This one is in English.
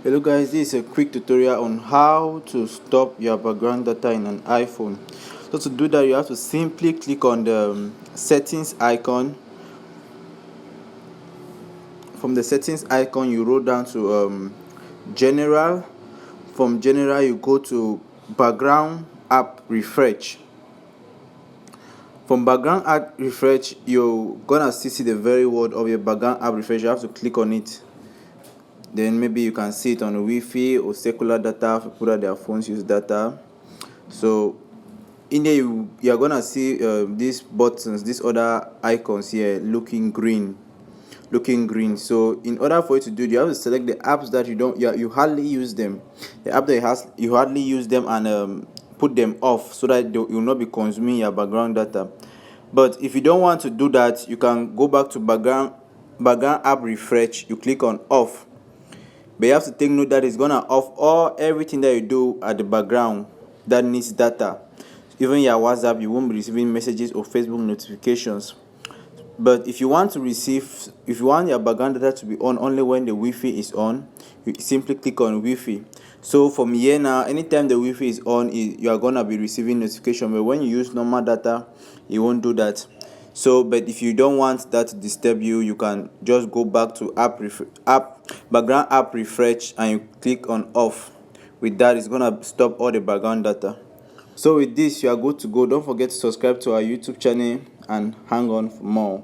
Hello guys, this is a quick tutorial on how to stop your background data in an iPhone. So to do that, you have to simply click on the settings icon. From the settings icon, you roll down to general. From general, you go to background app refresh. From background app refresh, you're gonna see the very word of your background app refresh. You have to click on it. Then maybe you can see it on Wi-Fi or cellular data. People that their phones use data. So in there you are gonna see these buttons, these other icons here looking green. So in order for you to do it, you have to select the apps that you hardly use them, the app that you hardly use them, and put them off so that you will not be consuming your background data. But if you don't want to do that, you can go back to background app refresh. You click on off, but you have to take note that it's gonna off everything that you do at the background that needs data. Even your WhatsApp, you won't be receiving messages or Facebook notifications. But if you want your background data to be on only when the Wi-Fi is on, you simply click on Wi-Fi. So from here now, anytime the Wi-Fi is on, you are gonna be receiving notification. But when you use normal data, it won't do that. So, but if you don't want that to disturb you, you can just go back to background app refresh, and you click on off. With that, it's gonna stop all the background data. So with this, you are good to go. Don't forget to subscribe to our YouTube channel and hang on for more.